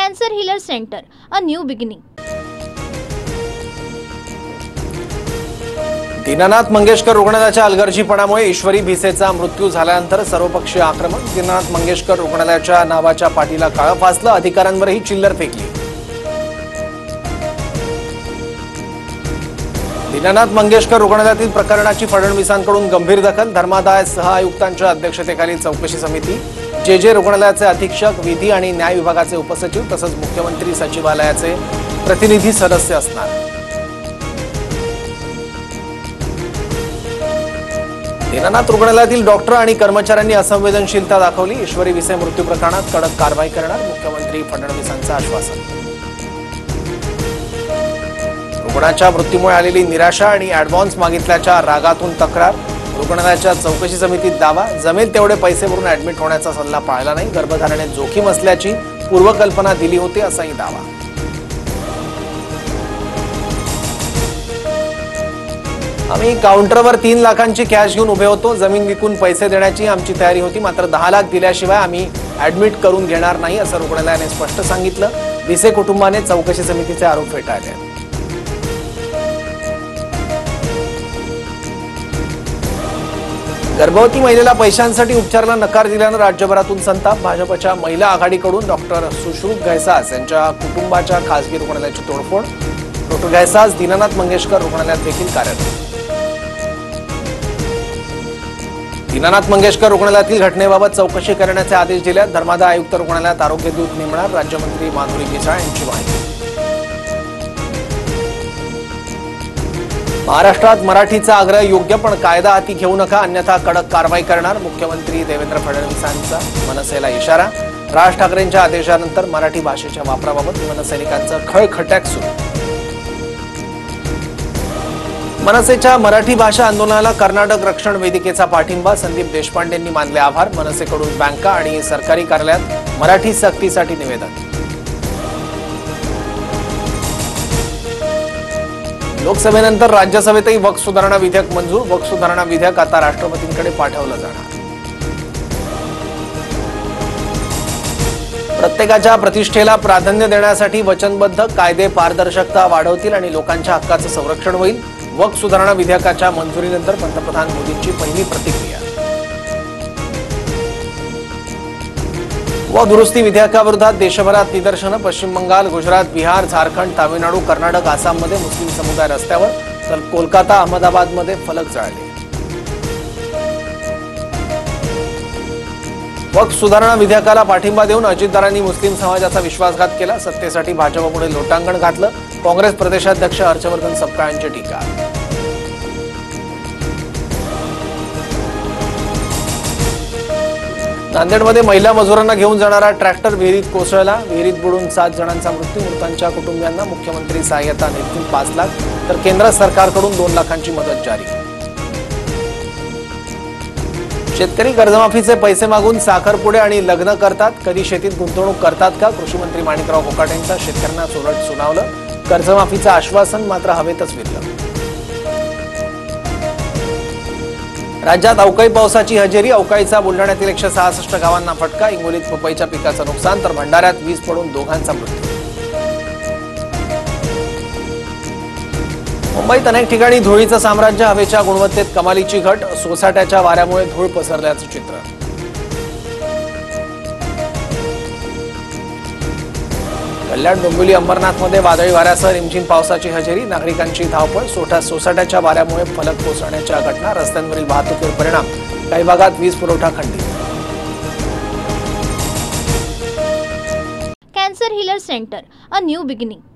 Cancer Healer Center, a new beginning. Dinanath Mangeshkar रुग्णालयाच्या अलगर्जीपणामुळे ईश्वरी भिसेचा मृत्यू झाल्यानंतर सर्वपक्षीय आक्रमण. दीनानाथ मंगेशकर रुग्णालयाच्या नावाच्या पाठीला काळं फासलं, अधिकाऱ्यांवरही चिल्लर फेकली. दीनानाथ मंगेशकर रुग्णालयातील प्रकरणाची फडणवीसांकडून गंभीर दखल. धर्मादाय सहआयुक्तांच्या अध्यक्षतेखाली चौकशी समिती. जे रुग्णालयाचे अधीक्षक, विधी आणि न्याय विभागाचे उपसचिव तसंच मुख्यमंत्री सचिवालयाचे प्रतिनिधी सदस्य असणार. दीनानाथ रुग्णालयातील डॉक्टर आणि कर्मचाऱ्यांनी असंवेदनशीलता दाखवली. ईश्वरी भिसे मृत्यू प्रकरणात कडक कारवाई करणार, मुख्यमंत्री फडणवीसांचं आश्वासन. रुग्णाच्या मृत्यूमुळे आलेली निराशा आणि ॲडव्हान्स मागितल्याच्या रागातून तक्रार. रुग्णालयाच्या चौकशी समितीत दावा. जमेल तेवढे पैसे भरून ॲडमिट होण्याचा सल्ला पाळला नाही. गर्भधारणेत जोखीम असल्याची पूर्वकल्पना दिली होती असाही दावा. आम्ही काउंटरवर 3 लाखांची कॅश घेऊन उभे होतो. जमीन विकून पैसे देण्याची आमची तयारी होती, मात्र 10 लाख दिल्याशिवाय आम्ही ॲडमिट करून घेणार नाही असं रुग्णालयाने स्पष्ट सांगितलं. भिसे कुटुंबाने चौकशी समितीचे आरोप फेटाळले. गर्भवती महिलेला पैशांसाठी उपचाराला नकार दिल्यानं राज्यभरातून संताप. भाजपच्या महिला आघाडीकडून डॉक्टर सुश्रुत घैसास यांच्या कुटुंबाच्या खासगी रुग्णालयाची तोडफोड. डॉक्टर घैसास दीनानाथ मंगेशकर रुग्णालयात देखील कार्यरत. दीनानाथ मंगेशकर रुग्णालयातील घटनेबाबत चौकशी करण्याचे आदेश दिले. धर्मादाय आयुक्त रुग्णालयात आरोग्य दूत नेमणार, राज्यमंत्री माधुरी मिसाळ यांची माहिती. महाराष्ट्रात मराठीचा आग्रह योग्य, पण कायदा हाती घेऊ नका, अन्यथा कडक कारवाई करणार, मुख्यमंत्री देवेंद्र फडणवीसांचा मनसेला इशारा. राज ठाकरेंच्या आदेशानंतर मराठी भाषेच्या वापराबाबत मनसैनिकांचं खळखट्याक सुरू. मनसेच्या मराठी भाषा आंदोलनाला कर्नाटक रक्षण वेदिकेचा पाठिंबा. संदीप देशपांडेंनी मानले आभार. मनसेकडून बँका आणि सरकारी कार्यालयात मराठी सक्तीसाठी निवेदन. लोकसभेनंतर राज्यसभेतही वक्फ सुधारणा विधेयक मंजूर. वक्फ सुधारणा विधेयक आता राष्ट्रपतींकडे पाठवलं जाणार. प्रत्येकाच्या प्रतिष्ठेला प्राधान्य देण्यासाठी वचनबद्ध. कायदे पारदर्शकता वाढवतील आणि लोकांच्या हक्काचं संरक्षण होईल. वक्फ सुधारणा विधेयकाच्या मंजुरीनंतर पंतप्रधान मोदींची पहिली प्रतिक्रिया. वक्फ दुरुस्ती विधेयकाविरोधात देशभरात निदर्शनं. पश्चिम बंगाल, गुजरात, बिहार, झारखंड, तामिळनाडू, कर्नाटक, आसाममध्ये मुस्लिम समुदाय रस्त्यावर, तर कोलकाता, अहमदाबादमध्ये फलक जाळले. वक्फ सुधारणा विधेयकाला पाठिंबा देऊन अजितदारांनी मुस्लिम समाजाचा विश्वासघात केला. सत्तेसाठी भाजपपुढे लोटांगण घातलं. काँग्रेस प्रदेशाध्यक्ष हर्षवर्धन सपकाळ यांची टीका. नांदेडमध्ये महिला मजुरांना घेऊन जाणारा ट्रॅक्टर विहिरीत कोसळला. विहिरीत बुडून 7 जणांचा मृत्यू. मृतांच्या कुटुंबियांना मुख्यमंत्री सहाय्यता निधीतून 5 लाख तर केंद्र सरकारकडून 2 लाखांची मदत जारी. शेतकरी कर्जमाफीचे पैसे मागून साखरपुडे आणि लग्न करतात. कधी शेतीत गुंतवणूक करतात का? कृषी मंत्री माणिकराव कोकाटेंचा शेतकऱ्यांना सोलट सुनावलं. कर्जमाफीचं आश्वासन मात्र हवेतच विरलं. राज्यात अवकाळी पावसाची हजेरी. अवकाळीचा बुलढाण्यातील 166 गावांना फटका. हिंगोलीत पपईच्या पिकाचं नुकसान तर भंडाऱ्यात वीज पडून 2घांचा मृत्यू. मुंबईत अनेक ठिकाणी धुळीचं साम्राज्य. हवेच्या गुणवत्तेत कमालीची घट. सोसाट्याच्या वाऱ्यामुळे धूळ पसरल्याचं चित्र. कल्याण, डोंबिवली, अंबरनाथमध्ये वादळी वाऱ्यासह रिमझिम पावसाची हजेरी. नागरिकांची धावपळ. सोसाट्याच्या वाऱ्यामुळे फलक कोसळण्याच्या घटना. रस्त्यांवरील वाहतुकीवर परिणाम. काही भागात वीज पुरवठा खंडित. Cancer Healer Center, a new beginning.